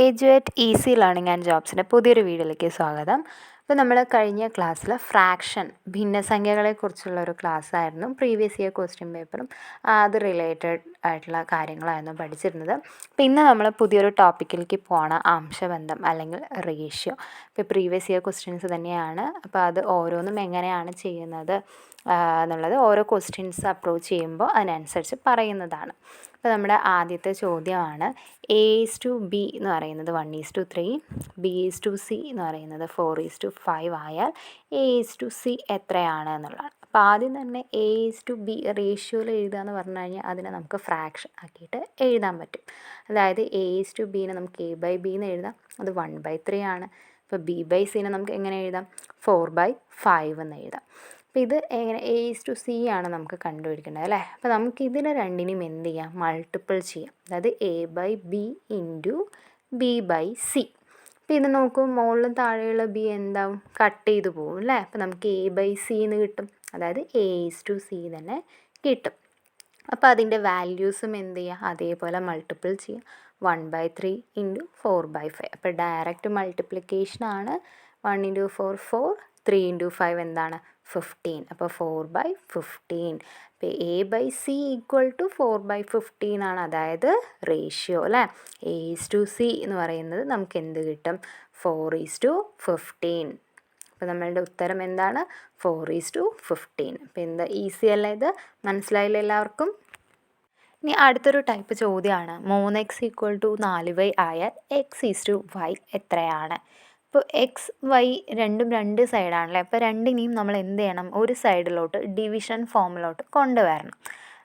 എജുവേറ്റ് easy learning and ജോബ്സിൻ്റെ പുതിയൊരു വീഡിയോയിലേക്ക് സ്വാഗതം. അപ്പോൾ നമ്മൾ കഴിഞ്ഞ ക്ലാസ്സിൽ ഫ്രാക്ഷൻ ഭിന്നസംഖ്യകളെക്കുറിച്ചുള്ള ഒരു ക്ലാസ്സായിരുന്നു. പ്രീവിയസ് ഇയർ ക്വസ്റ്റ്യൻ പേപ്പറും അത് റിലേറ്റഡ് ആയിട്ടുള്ള കാര്യങ്ങളായിരുന്നു പഠിച്ചിരുന്നത്. അപ്പോൾ ഇന്ന് നമ്മൾ പുതിയൊരു ടോപ്പിക്കിലേക്ക് പോകണം, അംശബന്ധം അല്ലെങ്കിൽ റേഷ്യോ. ഇപ്പോൾ പ്രീവിയസ് ഇയർ ക്വസ്റ്റ്യൻസ് തന്നെയാണ്. അപ്പോൾ അത് ഓരോന്നും എങ്ങനെയാണ് ചെയ്യുന്നത് എന്നുള്ളത് ഓരോ ക്വസ്റ്റ്യൻസ് അപ്രോച്ച് ചെയ്യുമ്പോൾ അതിനനുസരിച്ച് പറയുന്നതാണ്. അപ്പോൾ നമ്മുടെ ആദ്യത്തെ ചോദ്യമാണ് A:B എന്ന് പറയുന്നത് 1:3, B:C എന്ന് പറയുന്നത് 4:5 ആയാൽ A:C എത്രയാണ് എന്നുള്ളതാണ്. അപ്പോൾ ആദ്യം തന്നെ A:B റേഷ്യോയിൽ എഴുതുക എന്ന് പറഞ്ഞു കഴിഞ്ഞാൽ അതിനെ നമുക്ക് ഫ്രാക്ഷൻ ആക്കിയിട്ട് എഴുതാൻ പറ്റും. അതായത് A:Bനെ നമുക്ക് A/B എന്ന് എഴുതാം, അത് 1/3 ആണ്. ഇപ്പോൾ B/Cനെ നമുക്ക് എങ്ങനെ എഴുതാം, 4/5 എന്ന് എഴുതാം. അപ്പോൾ ഇത് എങ്ങനെ A:C ആണ് നമുക്ക് കണ്ടുപിടിക്കേണ്ടത് അല്ലേ. അപ്പോൾ നമുക്ക് ഇതിനെ രണ്ടിനും എന്ത് ചെയ്യാം, മൾട്ടിപ്പിൾ ചെയ്യാം. അതായത് A/B ഇൻറ്റു B/C. അപ്പോൾ ഇത് നോക്കൂ, മുകളിലും താഴെയുള്ള B എന്താവും, കട്ട് ചെയ്ത് പോകും അല്ലേ. അപ്പോൾ നമുക്ക് A/C എന്ന് കിട്ടും, അതായത് A:C തന്നെ കിട്ടും. അപ്പോൾ അതിൻ്റെ വാല്യൂസും എന്ത് ചെയ്യുക, അതേപോലെ മൾട്ടിപ്പിൾ ചെയ്യുക. 1/3 ഇൻറ്റു 4/5. അപ്പോൾ ഡയറക്റ്റ് മൾട്ടിപ്ലിക്കേഷനാണ്. 1 ഇൻറ്റു 4 4, 3 ഇൻറ്റു 5 എന്താണ്, 15. അപ്പോൾ 4/15. അപ്പോൾ A/C ഈക്വൽ ടു 4/15 ആണ്, അതായത് റേഷ്യോ അല്ലേ. A:C എന്ന് പറയുന്നത് നമുക്ക് എന്ത് കിട്ടും, 4:15. അപ്പോൾ നമ്മളുടെ ഉത്തരം എന്താണ്, 4:15. അപ്പോൾ എന്താ, ഈസി അല്ല ഇത്, മനസ്സിലായില്ല എല്ലാവർക്കും. ഇനി അടുത്തൊരു ടൈപ്പ് ചോദ്യമാണ്, 3x = 4y ആയാൽ x:y എത്രയാണ്. ഇപ്പോൾ എക്സ് വൈ രണ്ടും രണ്ട് സൈഡാണല്ലേ. അപ്പോൾ രണ്ടിനെയും നമ്മൾ എന്ത് ചെയ്യണം, ഒരു സൈഡിലോട്ട് ഡിവിഷൻ ഫോമിലോട്ട് കൊണ്ടുവരണം.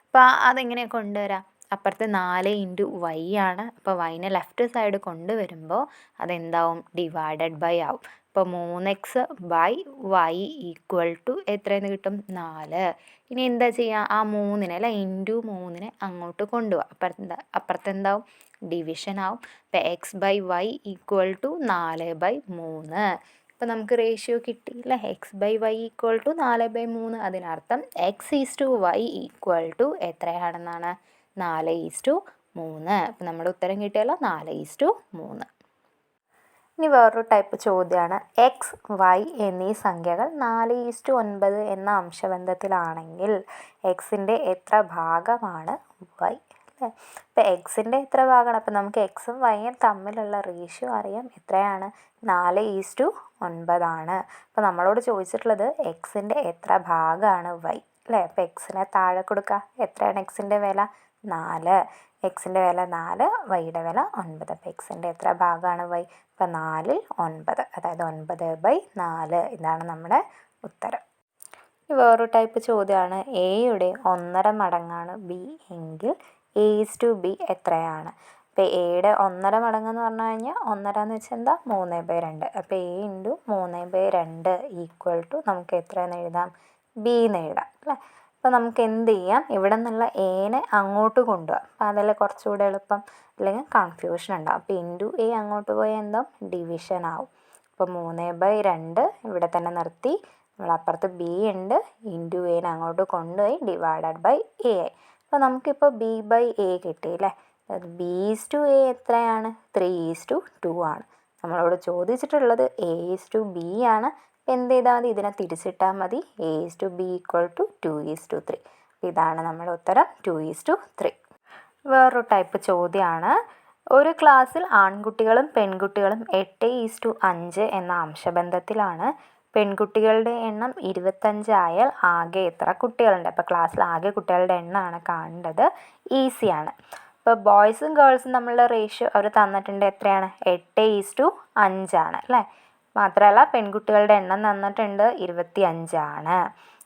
അപ്പോൾ അതെങ്ങനെയാണ് കൊണ്ടുവരാം, അപ്പുറത്ത് 4 ഇൻറ്റു വൈ ആണ്. അപ്പോൾ വൈനെ ലെഫ്റ്റ് സൈഡ് കൊണ്ടുവരുമ്പോൾ അതെന്താവും, ഡിവൈഡഡ് ബൈ ആവും. ഇപ്പോൾ 3x/y ഈക്വൽ ടു എത്രയെന്ന് കിട്ടും, 4. ഇനി എന്താ ചെയ്യുക, ആ 3-നെ അല്ല ഇൻറ്റു 3-നെ അങ്ങോട്ട് കൊണ്ടുപോകാം. അപ്പുറത്ത് എന്താവും, ഡിവിഷൻ ആവും. ഇപ്പോൾ x/y ഈക്വൽ ടു 4/3. ഇപ്പോൾ നമുക്ക് റേഷ്യോ കിട്ടി അല്ലേ, x/y ഈക്വൽ ടു 4/3. അതിനർത്ഥം x:y ഈക്വൽ ടു എത്രയാണെന്നാണ്, 4:3. അപ്പോൾ നമ്മുടെ ഉത്തരം കിട്ടിയല്ലോ, 4:3. ഇനി വേറൊരു ടൈപ്പ് ചോദ്യമാണ്, എക്സ് വൈ എന്നീ സംഖ്യകൾ 4:9 എന്ന അംശബന്ധത്തിലാണെങ്കിൽ എക്സിൻ്റെ എത്ര ഭാഗമാണ് വൈ അല്ലേ. ഇപ്പോൾ എക്സിൻ്റെ എത്ര ഭാഗമാണ്, അപ്പോൾ നമുക്ക് എക്സും വൈയും തമ്മിലുള്ള റേഷ്യോ അറിയാം, എത്രയാണ്, 4:9 ആണ്. അപ്പോൾ നമ്മളോട് ചോദിച്ചിട്ടുള്ളത് എക്സിൻ്റെ എത്ര ഭാഗമാണ് വൈ അല്ലേ. അപ്പോൾ എക്സിനെ താഴെ കൊടുക്കുക, എത്രയാണ് എക്സിൻ്റെ വില, 4. എക്സിൻ്റെ വില 4, വൈയുടെ വില 9. അപ്പോൾ എക്സിൻ്റെ എത്ര ഭാഗമാണ് വൈ, അപ്പോൾ 4/9, അതായത് 9/4. ഇതാണ് നമ്മുടെ ഉത്തരം. വേറൊരു ടൈപ്പ് ചോദ്യമാണ്, എയുടെ 1.5 മടങ്ങാണ് ബി എങ്കിൽ A:B എത്രയാണ്. ഇപ്പോൾ എയുടെ 1.5 മടങ്ങെന്ന് പറഞ്ഞു കഴിഞ്ഞാൽ 1.5 എന്ന് വെച്ചാൽ എന്താ, 3/2. അപ്പോൾ A ഇൻറ്റു 3/2 ഈക്വൽ ടു നമുക്ക് എത്രയെന്ന് എഴുതാം, B എന്ന് എഴുതാം അല്ലേ. അപ്പോൾ നമുക്ക് എന്ത് ചെയ്യാം, ഇവിടെ നിന്നുള്ള എനെ അങ്ങോട്ട് കൊണ്ടുപോകാം. അപ്പോൾ അതല്ലേ കുറച്ചുകൂടെ എളുപ്പം, അല്ലെങ്കിൽ കൺഫ്യൂഷൻ ഉണ്ടാവും. അപ്പോൾ ഇൻറ്റു A അങ്ങോട്ട് പോയാൽ എന്താ, ഡിവിഷൻ ആവും. അപ്പോൾ 3/2 ഇവിടെ തന്നെ നിർത്തി, നമ്മളപ്പുറത്ത് B ഉണ്ട്, ഇൻറ്റു Aനെ അങ്ങോട്ട് കൊണ്ടുപോയി ഡിവൈഡഡ് ബൈ A ആയി. അപ്പോൾ നമുക്കിപ്പോൾ B/A കിട്ടിയില്ലേ. അത് B:A എത്രയാണ്, 3:2 ആണ്. നമ്മളോട് ചോദിച്ചിട്ടുള്ളത് A:B ആണ്. എന്ത് ചെയ്താൽ മതി, ഇതിനെ തിരിച്ചിട്ടാൽ മതി, A:B ഈക്വൽ ടു 2:3. ഇതാണ് നമ്മുടെ ഉത്തരം, 2:3. വേറൊരു ടൈപ്പ് ചോദ്യമാണ്, ഒരു ക്ലാസ്സിൽ ആൺകുട്ടികളും പെൺകുട്ടികളും 8:5 എന്ന അംശബന്ധത്തിലാണ്. പെൺകുട്ടികളുടെ എണ്ണം 25 ആയാൽ ആകെ എത്ര കുട്ടികളുണ്ട്. അപ്പോൾ ക്ലാസ്സിൽ ആകെ കുട്ടികളുടെ എണ്ണമാണ് കാണേണ്ടത്, ഈസിയാണ്. ഇപ്പോൾ ബോയ്സും ഗേൾസും തമ്മിലുള്ള റേഷ്യോ അവർ തന്നിട്ടുണ്ട്, എത്രയാണ്, 8:5 ആണ് അല്ലേ. മാത്രമല്ല പെൺകുട്ടികളുടെ എണ്ണം തന്നിട്ടുണ്ട് 25 ആണ്.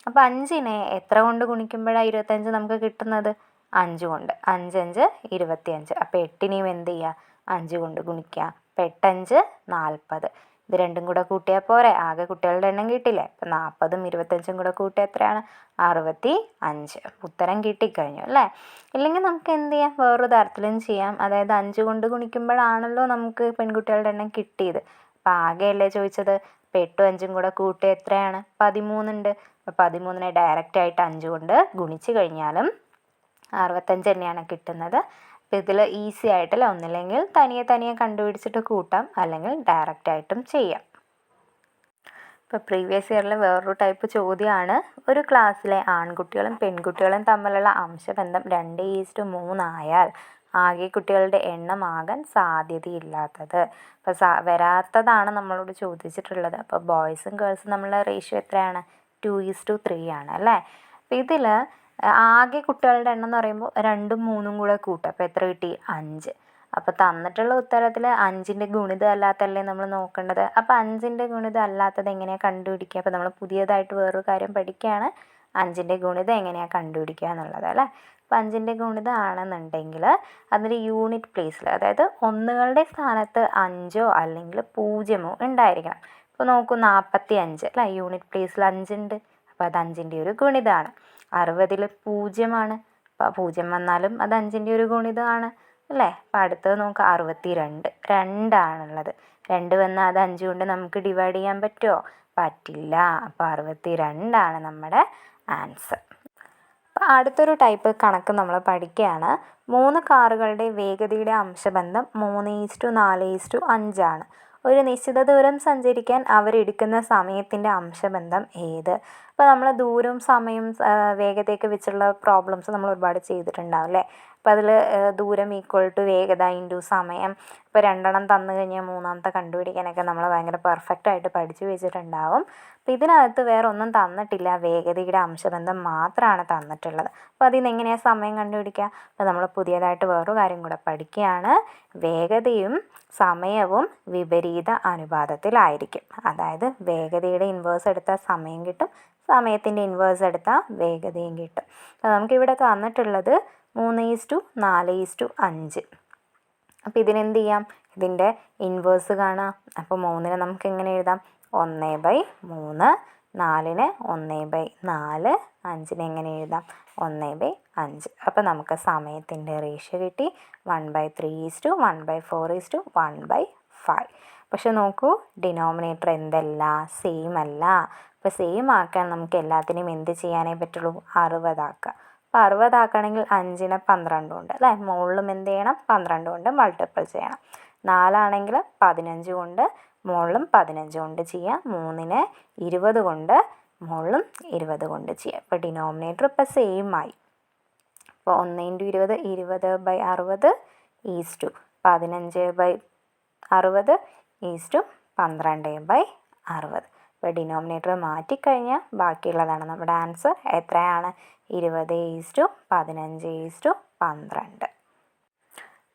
അപ്പോൾ 5-നെ എത്ര കൊണ്ട് ഗുണിക്കുമ്പോഴാണ് 25 നമുക്ക് കിട്ടുന്നത്, 5 കൊണ്ട്. 5 5 25. അപ്പോൾ 8-നെയും എന്ത് ചെയ്യുക, 5 കൊണ്ട് ഗുണിക്കുക. അപ്പോൾ 8 5 40. ഇത് രണ്ടും കൂടെ കൂട്ടിയാൽ പോരെ, ആകെ കുട്ടികളുടെ എണ്ണം കിട്ടില്ലേ. അപ്പോൾ 40ഉം 25ഉം കൂടെ കൂട്ടിയാൽ എത്രയാണ്, 65. ഉത്തരം കിട്ടിക്കഴിഞ്ഞു അല്ലേ. ഇല്ലെങ്കിൽ നമുക്ക് എന്ത് ചെയ്യാം, വേറൊരു തരത്തിലും ചെയ്യാം. അതായത് 5 കൊണ്ട് ഗുണിക്കുമ്പോഴാണല്ലോ നമുക്ക് പെൺകുട്ടികളുടെ എണ്ണം കിട്ടിയത്. അപ്പോൾ ആകെയല്ലേ ചോദിച്ചത്. അപ്പോൾ 8ഉം 5ഉം കൂടെ കൂട്ടി എത്രയാണ്, 13 ഉണ്ട്. അപ്പോൾ 13-നെ ഡയറക്റ്റായിട്ട് 5 കൊണ്ട് ഗുണിച്ച് കഴിഞ്ഞാലും 65 തന്നെയാണ് കിട്ടുന്നത്. അപ്പോൾ അപ്പോൾ ഇതിൽ ഈസി ആയിട്ടല്ല, ഒന്നില്ലെങ്കിൽ തനിയെ കണ്ടുപിടിച്ചിട്ട് കൂട്ടാം, അല്ലെങ്കിൽ ഡയറക്റ്റായിട്ടും ചെയ്യാം. ഇപ്പോൾ പ്രീവിയസ് ഇയറിൽ വേറൊരു ടൈപ്പ് ചോദ്യമാണ്, ഒരു ക്ലാസ്സിലെ ആൺകുട്ടികളും പെൺകുട്ടികളും തമ്മിലുള്ള അംശബന്ധം 2:3 ആയാൽ ആകെ കുട്ടികളുടെ എണ്ണമാകാൻ സാധ്യതയില്ലാത്തത്. അപ്പോൾ വരാത്തതാണ് നമ്മളോട് ചോദിച്ചിട്ടുള്ളത്. അപ്പോൾ ബോയ്സും ഗേൾസും തമ്മിലുള്ള റേഷ്യോ എത്രയാണ്? 2:3 ആണ് അല്ലേ. അപ്പോൾ ഇതിൽ ആകെ കുട്ടികളുടെ എണ്ണം എന്ന് പറയുമ്പോൾ 2ഉം 3ഉം കൂടെ കൂട്ടുക. അപ്പോൾ എത്ര കിട്ടി? 5. അപ്പോൾ തന്നിട്ടുള്ള ഉത്തരത്തിൽ 5ൻ്റെ ഗുണിതം അല്ലാത്തല്ലേ നമ്മൾ നോക്കേണ്ടത്. അപ്പോൾ 5ൻ്റെ ഗുണിതം അല്ലാത്തത് എങ്ങനെയാണ് കണ്ടുപിടിക്കുക? അപ്പോൾ നമ്മൾ പുതിയതായിട്ട് വേറൊരു കാര്യം പഠിക്കുകയാണ്, 5ൻ്റെ ഗുണിതം എങ്ങനെയാണ് കണ്ടുപിടിക്കുക എന്നുള്ളത് അല്ലേ. അപ്പോൾ 5ൻ്റെ ഗുണിതം ആണെന്നുണ്ടെങ്കിൽ അതിൻ്റെ യൂണിറ്റ് പ്ലേസിൽ, അതായത് ഒന്നുകളുടെ സ്ഥാനത്ത് 5ഓ അല്ലെങ്കിൽ 0ഓ ഉണ്ടായിരിക്കണം. ഇപ്പോൾ നോക്കൂ, 45 അല്ലേ, യൂണിറ്റ് പ്ലേസിൽ 5 ഉണ്ട്. അപ്പോൾ അത് 5ൻ്റെ ഒരു ഗുണിതമാണ്. 60ൽ 0 അപ്പോൾ 0 വന്നാലും അത് 5ൻ്റെ ഒരു ഗുണിതമാണ് അല്ലേ. അപ്പോൾ അടുത്തത് നോക്കുക, 62. 2 ആണുള്ളത്. 2 വന്നാൽ അത് 5 കൊണ്ട് നമുക്ക് ഡിവൈഡ് ചെയ്യാൻ പറ്റുമോ? പറ്റില്ല. അപ്പോൾ 62 ആണ് നമ്മുടെ ആൻസർ. അപ്പോൾ അടുത്തൊരു ടൈപ്പ് കണക്ക് നമ്മൾ പഠിക്കുകയാണ്. 3 കാറുകളുടെ വേഗതയുടെ അംശബന്ധം 3:4:5 ആണ്. ഒരു നിശ്ചിത ദൂരം സഞ്ചരിക്കാൻ അവരെടുക്കുന്ന സമയത്തിൻ്റെ അംശബന്ധം ഏത്? അപ്പോൾ നമ്മൾ ദൂരവും സമയവും വേഗതയൊക്കെ വെച്ചുള്ള പ്രോബ്ലംസ് നമ്മൾ ഒരുപാട് ചെയ്തിട്ടുണ്ടാവും അല്ലേ. അപ്പോൾ അതിൽ ദൂരം ഈക്വൽ ടു വേഗത ഇൻറ്റു സമയം. ഇപ്പോൾ 2 തന്നു കഴിഞ്ഞാൽ 3ാമത്തെ കണ്ടുപിടിക്കാനൊക്കെ നമ്മൾ ഭയങ്കര പെർഫെക്റ്റായിട്ട് പഠിച്ചു വെച്ചിട്ടുണ്ടാവും. അപ്പോൾ ഇതിനകത്ത് വേറെ ഒന്നും തന്നിട്ടില്ല, വേഗതയുടെ അംശബന്ധം മാത്രമാണ് തന്നിട്ടുള്ളത്. അപ്പോൾ അതിൽ നിന്ന് എങ്ങനെയാണ് സമയം കണ്ടുപിടിക്കുക? അപ്പോൾ നമ്മൾ പുതിയതായിട്ട് വേറൊരു കാര്യം കൂടെ പഠിക്കുകയാണ്, വേഗതയും സമയവും വിപരീത അനുപാതത്തിലായിരിക്കും. അതായത് വേഗതയുടെ ഇൻവേഴ്സ് എടുത്താൽ സമയം കിട്ടും, സമയത്തിൻ്റെ ഇൻവേഴ്സ് എടുത്താൽ വേഗതയും കിട്ടും. അപ്പോൾ നമുക്കിവിടെ തന്നിട്ടുള്ളത് 3:4:5. അപ്പോൾ ഇതിനെന്ത് ചെയ്യാം? ഇതിൻ്റെ ഇൻവേഴ്സ് കാണാം. അപ്പോൾ 3നെ നമുക്ക് എങ്ങനെ എഴുതാം? 1/3. 4നെ 1/4. 5നെ എങ്ങനെ എഴുതാം? 1/5. അപ്പോൾ നമുക്ക് സമയത്തിൻ്റെ റേഷ്യോ കിട്ടി 1/3:1/4:1/5. പക്ഷെ നോക്കൂ, ഡിനോമിനേറ്റർ എന്തല്ല? സെയിം അല്ല. അപ്പോൾ സെയിം ആക്കാൻ നമുക്ക് എല്ലാത്തിനെയും എന്ത് ചെയ്യാനേ പറ്റുള്ളൂ? 60 ആക്കുക. അപ്പോൾ 60 ആക്കുകയാണെങ്കിൽ 5നെ 12 കൊണ്ട് അല്ലേ, മുകളിലും എന്ത് ചെയ്യണം? 12 കൊണ്ട് മൾട്ടിപ്പിൾ ചെയ്യണം. 4ആണെങ്കിൽ 15 കൊണ്ട് മുകളിലും 15 കൊണ്ട് ചെയ്യാം. 3നെ 20 കൊണ്ട് മുകളിലും 20 കൊണ്ട് ചെയ്യാം. ഇപ്പോൾ ഡിനോമിനേറ്റർ ഇപ്പോൾ സെയിം ആയി. അപ്പോൾ 1 × 20 20/60 ഈസ്റ്റു 15/60 ഈസ്റ്റു 12/60. ഇപ്പോൾ ഡിനോമിനേറ്റർ മാറ്റിക്കഴിഞ്ഞാൽ ബാക്കിയുള്ളതാണ് നമ്മുടെ ആൻസർ. എത്രയാണ്? 20:15:12.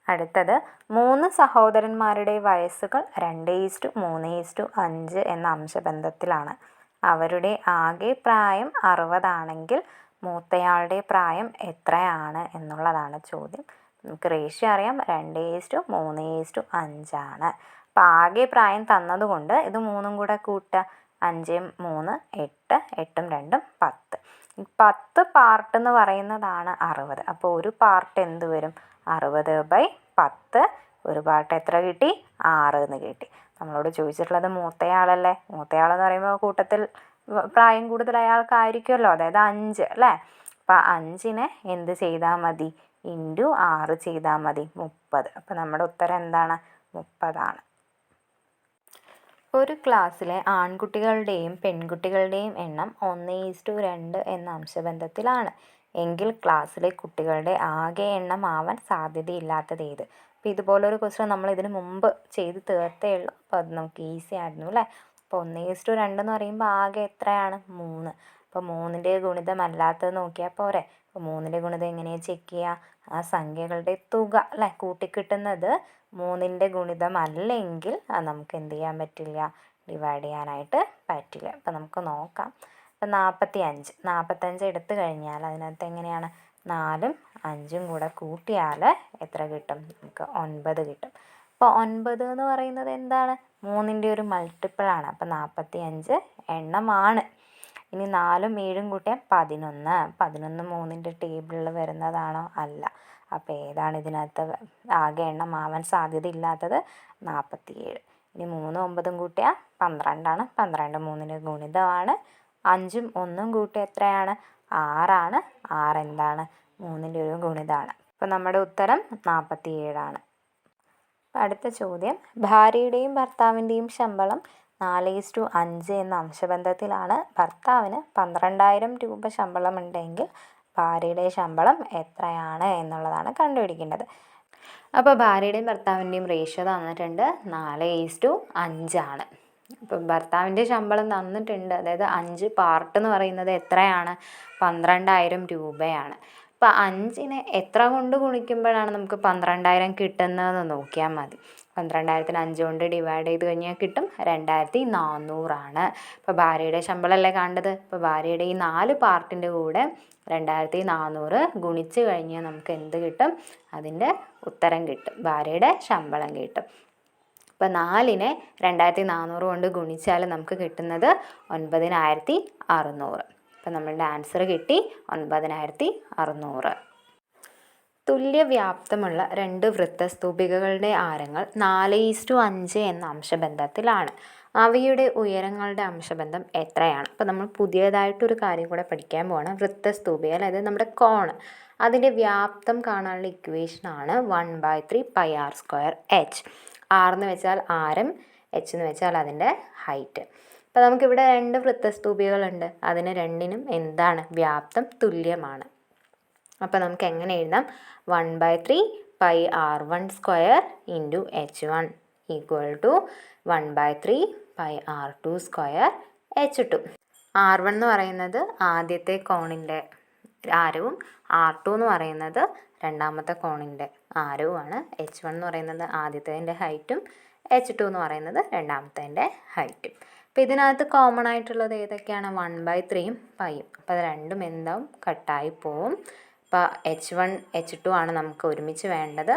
അടുത്തത് 3 സഹോദരന്മാരുടെ വയസ്സുകൾ 2:3:5 എന്ന അംശബന്ധത്തിലാണ്. അവരുടെ ആകെ പ്രായം 60 ആണെങ്കിൽ മൂത്തയാളുടെ പ്രായം എത്രയാണ് എന്നുള്ളതാണ് ചോദ്യം. നമുക്ക് റേഷ്യോ അറിയാം, 2:3:5 ആണ്. അപ്പോൾ ആകെ പ്രായം തന്നതുകൊണ്ട് ഇത് 3ഉം കൂടെ കൂട്ടുക. 5 3 8, 8 2 10. 10 പാർട്ട് എന്ന് പറയുന്നതാണ് 60. അപ്പോൾ ഒരു പാർട്ട് എന്ത് വരും? 60/10. ഒരു പാർട്ട് എത്ര കിട്ടി? 6 എന്ന് കിട്ടി. നമ്മളോട് ചോദിച്ചിട്ടുള്ളത് മൂത്തയാളല്ലേ. മൂത്തയാളെന്ന് പറയുമ്പോൾ കൂട്ടത്തിൽ പ്രായം കൂടുതൽ അയാൾക്കായിരിക്കുമല്ലോ, അതായത് 5 അല്ലേ. അപ്പോൾ 5നെ എന്ത് ചെയ്താൽ മതി? ഇൻറ്റു 6 ചെയ്താൽ മതി, 30. അപ്പോൾ നമ്മുടെ ഉത്തരം എന്താണ്? 30 ആണ്. ഒരു ക്ലാസ്സിലെ ആൺകുട്ടികളുടെയും പെൺകുട്ടികളുടെയും എണ്ണം 1:2 എന്ന അംശബന്ധത്തിലാണ് എങ്കിൽ ക്ലാസ്സിലെ കുട്ടികളുടെ ആകെ എണ്ണം ആവാൻ സാധ്യതയില്ലാത്തത് ഏത്? അപ്പോൾ ഇതുപോലൊരു ക്വസ്റ്റ്യൻ നമ്മൾ ഇതിന് മുമ്പ് ചെയ്ത് തീർത്തേ ഉള്ളൂ. അപ്പോൾ അത് നമുക്ക് ഈസി ആയിരുന്നു അല്ലേ. അപ്പോൾ 1:2 എന്ന് പറയുമ്പോൾ ആകെ എത്രയാണ്? 3. അപ്പോൾ 3ൻ്റെ ഗുണിതം അല്ലാത്തത് നോക്കിയാൽ പോരെ. അപ്പോൾ 3ൻ്റെ ഗുണിതം എങ്ങനെയാണ് ചെക്ക് ചെയ്യുക? ആ സംഖ്യകളുടെ തുക അല്ലേ കൂട്ടിക്കിട്ടുന്നത് 3ൻ്റെ ഗുണിതം അല്ലെങ്കിൽ അത് നമുക്ക് എന്ത് ചെയ്യാൻ പറ്റില്ല? ഡിവൈഡ് ചെയ്യാനായിട്ട് പറ്റില്ല. അപ്പോൾ നമുക്ക് നോക്കാം. അപ്പോൾ 45 എടുത്തു കഴിഞ്ഞാൽ അതിനകത്ത് എങ്ങനെയാണ്? 4ഉം 5ഉം കൂടെ കൂട്ടിയാൽ എത്ര കിട്ടും? നമുക്ക് 9 കിട്ടും. അപ്പോൾ 9 എന്ന് പറയുന്നത് എന്താണ്? 3ൻ്റെ ഒരു മൾട്ടിപ്പിളാണ്. അപ്പോൾ 45 എണ്ണമാണ്. ഇനി 4ഉം 7ഉം കൂട്ടിയാൽ 11. 11 3ൻ്റെ ടേബിളിൽ വരുന്നതാണോ? അല്ല. അപ്പോൾ ഏതാണ് ഇതിനകത്ത് ആകെ എണ്ണം ആവാൻ സാധ്യതയില്ലാത്തത്? 47. ഇനി 3ഉം 9ഉം കൂട്ടിയാൽ 12ആണ്. 12 3ൻ്റെ ഗുണിതമാണ്. 5ഉം 1ഉം കൂട്ടിയാൽ എത്രയാണ്? 6 ആണ്. 6 എന്താണ്? 3ൻ്റെ ഒരു ഗുണിതമാണ്. അപ്പോൾ നമ്മുടെ ഉത്തരം 47. അടുത്ത ചോദ്യം, ഭാര്യയുടെയും ഭർത്താവിൻ്റെയും ശമ്പളം 4:5 എന്ന അംശബന്ധത്തിലാണ്. ഭർത്താവിന് 12,000 രൂപ ശമ്പളമുണ്ടെങ്കിൽ ഭാര്യയുടെ ശമ്പളം എത്രയാണ് എന്നുള്ളതാണ് കണ്ടുപിടിക്കേണ്ടത്. അപ്പോൾ ഭാര്യയുടെയും ഭർത്താവിൻ്റെയും റേഷ്യോ തന്നിട്ടുണ്ട്, 4:5 അപ്പോൾ ഭർത്താവിൻ്റെ ശമ്പളം തന്നിട്ടുണ്ട്, അതായത് 5 പാർട്ട് എന്ന് പറയുന്നത് എത്രയാണ്? 12,000 രൂപയാണ്. അപ്പോൾ 5നെ എത്ര കൊണ്ട് ഗുണിക്കുമ്പോഴാണ് നമുക്ക് 12,000 കിട്ടുന്നതെന്ന് നോക്കിയാൽ മതി. 12,000ന് 5 കൊണ്ട് ഡിവൈഡ് ചെയ്ത് കഴിഞ്ഞാൽ കിട്ടും 2,400. ഇപ്പോൾ ഭാര്യയുടെ ശമ്പളമല്ലേ കണ്ടത്. ഇപ്പോൾ ഭാര്യയുടെ ഈ 4 പാർട്ടിൻ്റെ കൂടെ 2,400 ഗുണിച്ച് കഴിഞ്ഞാൽ നമുക്ക് എന്ത് കിട്ടും? അതിൻ്റെ ഉത്തരം കിട്ടും, ഭാര്യയുടെ ശമ്പളം കിട്ടും. അപ്പോൾ 4നെ 2,400 കൊണ്ട് ഗുണിച്ചാൽ നമുക്ക് കിട്ടുന്നത് 9,600. അപ്പോൾ നമ്മളുടെ ആൻസർ കിട്ടി 9,600. തുല്യ വ്യാപ്തമുള്ള 2 വൃത്തസ്തൂപികകളുടെ ആരങ്ങൾ 4:5 എന്ന അംശബന്ധത്തിലാണ്. അവയുടെ ഉയരങ്ങളുടെ അംശബന്ധം എത്രയാണ്? അപ്പോൾ നമ്മൾ പുതിയതായിട്ടൊരു കാര്യം കൂടെ പഠിക്കാൻ പോകണം. വൃത്തസ്തൂപിക, അതായത് നമ്മുടെ കോൺ, അതിൻ്റെ വ്യാപ്തം കാണാനുള്ള ഇക്വേഷനാണ് 1/3 πr²h. r എന്ന് വെച്ചാൽ ആരം, h എന്ന് വെച്ചാൽ അതിൻ്റെ ഹൈറ്റ്. അപ്പോൾ നമുക്കിവിടെ 2 വൃത്തസ്തൂപികളുണ്ട്, അതിന് രണ്ടിനും എന്താണ്? വ്യാപ്തം തുല്യമാണ്. അപ്പോൾ നമുക്ക് എങ്ങനെ എഴുതാം? 1/3 πr1² into h1 equal to 1/3 πr2² h2. r1 എന്ന് പറയുന്നത് ആദ്യത്തെ കോണിൻ്റെ ആരവും r2 എന്ന് പറയുന്നത് രണ്ടാമത്തെ കോണിൻ്റെ ആരവുമാണ്. h1 എന്ന് പറയുന്നത് ആദ്യത്തേതിൻ്റെ ഹൈറ്റും h2 എന്ന് പറയുന്നത് രണ്ടാമത്തേതിൻ്റെ ഹൈറ്റും. അപ്പോൾ ഇതിനകത്ത് കോമൺ ആയിട്ടുള്ളത് ഏതൊക്കെയാണ്? 1/3യും പൈയും. അപ്പോൾ അത് രണ്ടും എന്താവും? കട്ടായി പോവും. അപ്പോൾ h1 h2 ആണ് നമുക്ക് ഒരുമിച്ച് വേണ്ടത്.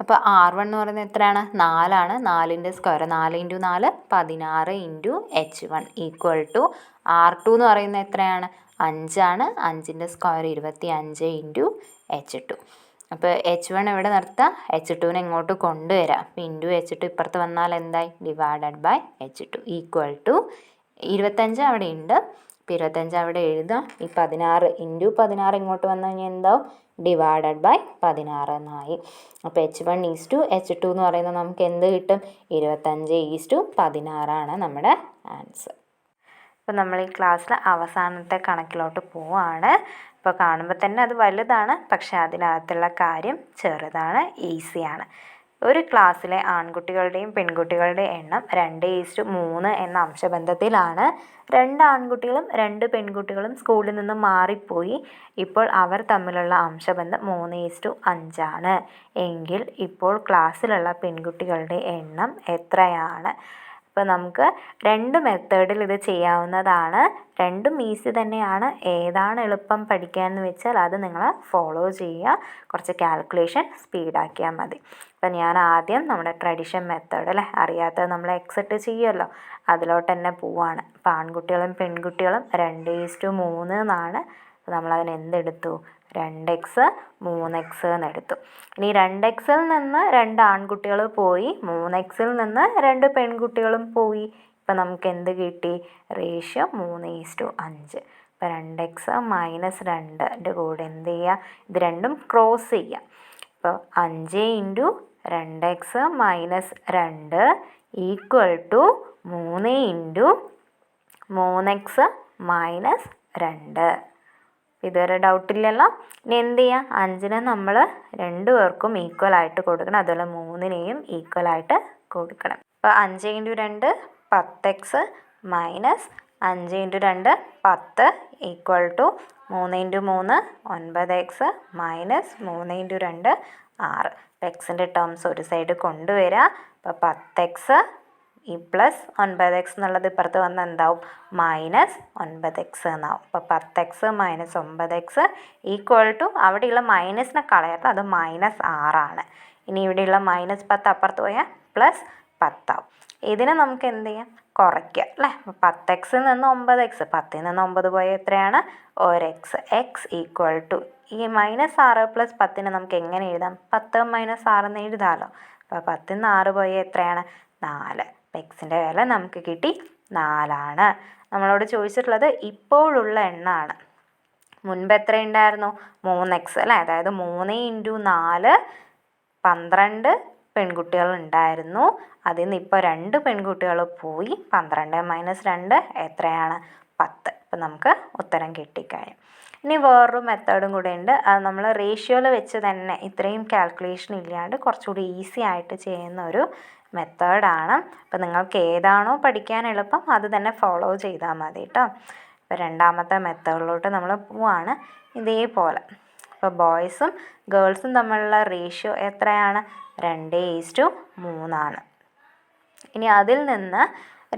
അപ്പോൾ r1 എന്ന് പറയുന്നത് എത്രയാണ്? 4ആണ്. 4ൻ്റെ square 4 × 4 16 into h1 equal to r2 എന്ന് പറയുന്നത് എത്രയാണ്? 5ആണ്. 5ൻ്റെ സ്ക്വയർ 25 ഇൻറ്റു h2. അപ്പോൾ h1 എവിടെ നിർത്താം? h2നെ ഇങ്ങോട്ട് കൊണ്ടുവരാം. അപ്പോൾ ഇൻറ്റു h2 ഇപ്പുറത്ത് വന്നാൽ എന്തായി? Divided by h2 equal to 25 അവിടെ ഉണ്ട്. ഇപ്പോൾ 25 അവിടെ എഴുതാം. ഈ 16 ഇൻറ്റു 16 ഇങ്ങോട്ട് വന്നു കഴിഞ്ഞാൽ എന്താവും? ഡിവൈഡഡ് ബൈ 16 എന്നായി. അപ്പോൾ h1:h2 എന്ന് പറയുന്നത് നമുക്ക് എന്ത് കിട്ടും? 25:16 നമ്മുടെ ആൻസർ. അപ്പോൾ നമ്മൾ ഈ ക്ലാസ്സിൽ അവസാനത്തെ കണക്കിലോട്ട് പോവാണ്. ഇപ്പോൾ കാണുമ്പോൾ തന്നെ അത് വലുതാണ്, പക്ഷേ അതിനകത്തുള്ള കാര്യം ചെറുതാണ്, ഈസിയാണ്. ഒരു ക്ലാസ്സിലെ ആൺകുട്ടികളുടെയും പെൺകുട്ടികളുടെയും എണ്ണം 2:3 എന്ന അംശബന്ധത്തിലാണ്. 2 ആൺകുട്ടികളും 2 പെൺകുട്ടികളും സ്കൂളിൽ നിന്ന് മാറിപ്പോയി. ഇപ്പോൾ അവർ തമ്മിലുള്ള അംശബന്ധം 3:5 എങ്കിൽ ഇപ്പോൾ ക്ലാസ്സിലുള്ള പെൺകുട്ടികളുടെ എണ്ണം എത്രയാണ്? അപ്പോൾ നമുക്ക് 2 മെത്തേഡിൽ ഇത് ചെയ്യാവുന്നതാണ്. രണ്ടും ഈസി തന്നെയാണ്. ഏതാണ് എളുപ്പം പഠിക്കാമെന്ന് വെച്ചാൽ അത് നിങ്ങൾ ഫോളോ ചെയ്യുക. കുറച്ച് കാൽക്കുലേഷൻ സ്പീഡാക്കിയാൽ മതി. അപ്പം ഞാൻ ആദ്യം നമ്മുടെ ട്രഡീഷൻ മെത്തേഡ് അല്ലേ, അറിയാത്തത് നമ്മൾ എക്സെപ്റ്റ് ചെയ്യുമല്ലോ, അതിലോട്ട് തന്നെ പോവാണ്. അപ്പോൾ ആൺകുട്ടികളും പെൺകുട്ടികളും 2:3 എന്നാണ്. അപ്പോൾ നമ്മളതിന് എന്തെടുത്തു? 2x 3x എന്നെടുത്തു. ഇനി 2xൽ നിന്ന് 2 ആൺകുട്ടികൾ പോയി, 3xൽ നിന്ന് 2 പെൺകുട്ടികളും പോയി. ഇപ്പം നമുക്ക് എന്ത് കിട്ടി? റേഷ്യോ 3:5. ഇപ്പോൾ 2x - 2ൻ്റെ കൂടെ എന്ത് ചെയ്യുക? ഇത് രണ്ടും ക്രോസ് ചെയ്യുക. ഇപ്പോൾ 5 × 2x - 2 ഈക്വൽ ടു 3 × 3x - 2. ഇതുവരെ ഡൗട്ടില്ലല്ലോ. ഇനി എന്ത് ചെയ്യുക? 5നെ നമ്മൾ 2 പേർക്കും ഈക്വലായിട്ട് കൊടുക്കണം, അതുപോലെ 3നെയും ഈക്വലായിട്ട് കൊടുക്കണം. അപ്പോൾ 5 × 2 10x - 5 × 2 10 ഈക്വൽ ടു 3 × 3 9x - 3 × 2 6. അപ്പോൾ എക്സിൻ്റെ ടേംസ് ഒരു സൈഡ് കൊണ്ടുവരിക. അപ്പോൾ 10x ഈ പ്ലസ് 9x എന്നുള്ളത് ഇപ്പുറത്ത് വന്ന് എന്താവും? -9x എന്നാവും. അപ്പോൾ 10x - 9x ഈക്വൽ ടു അവിടെയുള്ള മൈനസിനെ കളയരുത്, അത് -6. ഇനി ഇവിടെയുള്ള -10 അപ്പുറത്ത് പോയാൽ +10 ആവും. ഇതിനെ നമുക്ക് എന്ത് ചെയ്യാം? കുറയ്ക്കുക അല്ലേ. 10xൽ നിന്ന് 9x, 10ൽ നിന്ന് 9 പോയാൽ എത്രയാണ്? 1x. x ഈക്വൽ ടു ഈ -6 + 10നെ നമുക്ക് എങ്ങനെ എഴുതാം? 10 - 6 എന്ന് എഴുതാമല്ലോ. അപ്പോൾ 10ൽ നിന്ന് 6 പോയാൽ എത്രയാണ്? 4. എക്സിൻ്റെ വില നമുക്ക് കിട്ടി 4 ആണ്. നമ്മളോട് ചോദിച്ചിട്ടുള്ളത് ഇപ്പോഴുള്ള എണ്ണമാണ്. മുൻപ് എത്ര ഉണ്ടായിരുന്നു 3x അല്ലേ, അതായത് 3 × 4 12 പെൺകുട്ടികളുണ്ടായിരുന്നു. അതിൽ നിന്ന് ഇപ്പോൾ 2 പെൺകുട്ടികൾ പോയി. 12 - 2 എത്രയാണ് 10. അപ്പം നമുക്ക് ഉത്തരം കിട്ടിക്കഴിയും. ഇനി വേറൊരു മെത്തേഡും കൂടെ ഉണ്ട്. അത് നമ്മൾ റേഷ്യോയിൽ വെച്ച് തന്നെ ഇത്രയും കാൽക്കുലേഷൻ ഇല്ലാണ്ട് കുറച്ചുകൂടി ഈസി ആയിട്ട് ചെയ്യുന്ന ഒരു മെത്തേഡാണ്. അപ്പം നിങ്ങൾക്ക് ഏതാണോ പഠിക്കാൻ എളുപ്പം അത് തന്നെ ഫോളോ ചെയ്താൽ മതി കേട്ടോ. ഇപ്പോൾ രണ്ടാമത്തെ മെത്തേഡിലോട്ട് നമ്മൾ പോവാണ്. ഇതേപോലെ ഇപ്പോൾ ബോയ്സും ഗേൾസും തമ്മിലുള്ള റേഷ്യോ എത്രയാണ് 2:3 ഇനി അതിൽ നിന്ന്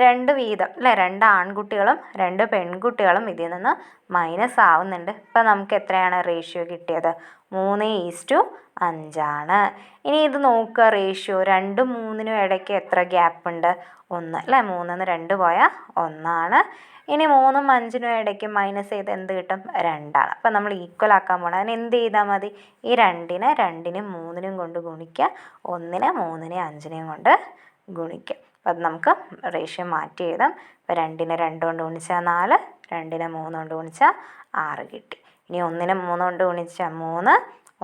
2 വീതം അല്ലേ, 2 ആൺകുട്ടികളും 2 പെൺകുട്ടികളും ഇതിൽ നിന്ന് മൈനസ് ആവുന്നുണ്ട്. ഇപ്പം നമുക്ക് എത്രയാണ് റേഷ്യോ കിട്ടിയത് 3:5. ഇനി ഇത് നോക്കുക, റേഷ്യോ 2ഉം 3നും ഇടയ്ക്ക് എത്ര ഗ്യാപ്പ് ഉണ്ട് 1 അല്ലേ, 3ന്ന് 2 പോയാൽ 1. ഇനി 3ഉം 5നും ഇടയ്ക്ക് മൈനസ് ചെയ്ത് എന്ത് കിട്ടും 2. അപ്പം നമ്മൾ ഈക്വൽ ആക്കാൻ പോകണം. അതിന് എന്ത് ചെയ്താൽ മതി, ഈ 2നെ 2നും 3നും കൊണ്ട് ഗുണിക്കുക, 1നെ 3നെയും 5നെയും കൊണ്ട് ഗുണിക്കുക. അപ്പം അത് നമുക്ക് റേഷ്യോ മാറ്റി എഴുതാം. ഇപ്പോൾ 2നെ 2 കൊണ്ട് ഗുണിച്ചാൽ 4, 2നെ 3 കൊണ്ട് ഗുണിച്ചാൽ 6 കിട്ടി. ഇനി 1നെ 3 കൊണ്ട് ഗുണിച്ചാൽ 3,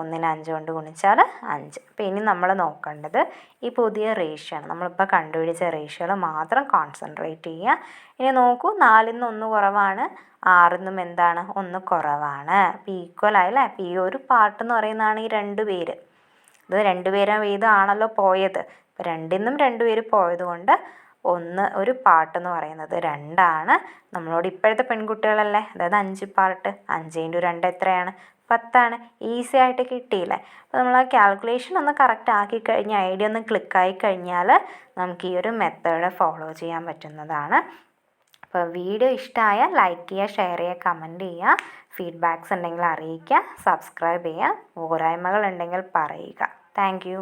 1നെ 5 കൊണ്ട് ഗുണിച്ചാൽ 5. അപ്പോൾ ഇനി നമ്മൾ നോക്കേണ്ടത് ഈ പുതിയ റേഷ്യോ ആണ്. നമ്മളിപ്പോൾ കണ്ടുപിടിച്ച റേഷ്യോയിൽ മാത്രം കോൺസെൻട്രേറ്റ് ചെയ്യുക. ഇനി നോക്കൂ, 4ന്ന് 1 കുറവാണ്, 6ന്നും എന്താണ് 1 കുറവാണ്. അപ്പോൾ ഈക്വൽ ആയില്ലേ. അപ്പോൾ ഈ ഒരു പാർട്ട് എന്ന് പറയുന്നതാണ് ഈ 2 പേര്. ഇത് 2 പേരും വീതമാണല്ലോ പോയത്. ഇപ്പോൾ 2ന്നും 2 പേര് പോയത് കൊണ്ട് ഒരു പാർട്ട് എന്ന് പറയുന്നത് 2. നമ്മളോട് ഇപ്പോഴത്തെ പെൺകുട്ടികളല്ലേ, അതായത് 5 പാർട്ട്, 5 × 2 എത്രയാണ് 10. ഈസി ആയിട്ട് കിട്ടിയില്ലേ. അപ്പോൾ നമ്മൾ ആ കാൽക്കുലേഷൻ ഒന്ന് കറക്റ്റ് ആക്കി കഴിഞ്ഞാൽ, ഐഡിയ ഒന്ന് ക്ലിക്കായി കഴിഞ്ഞാൽ നമുക്ക് ഈ ഒരു മെത്തേഡ് ഫോളോ ചെയ്യാൻ പറ്റുന്നതാണ്. അപ്പോൾ വീഡിയോ ഇഷ്ടമായാൽ ലൈക്ക് ചെയ്യുക, ഷെയർ ചെയ്യുക, കമൻറ്റ് ചെയ്യുക. ഫീഡ്ബാക്ക്സ് ഉണ്ടെങ്കിൽ അറിയിക്കുക, സബ്സ്ക്രൈബ് ചെയ്യുക, പോരായ്മകൾ ഉണ്ടെങ്കിൽ പറയുക. Thank you.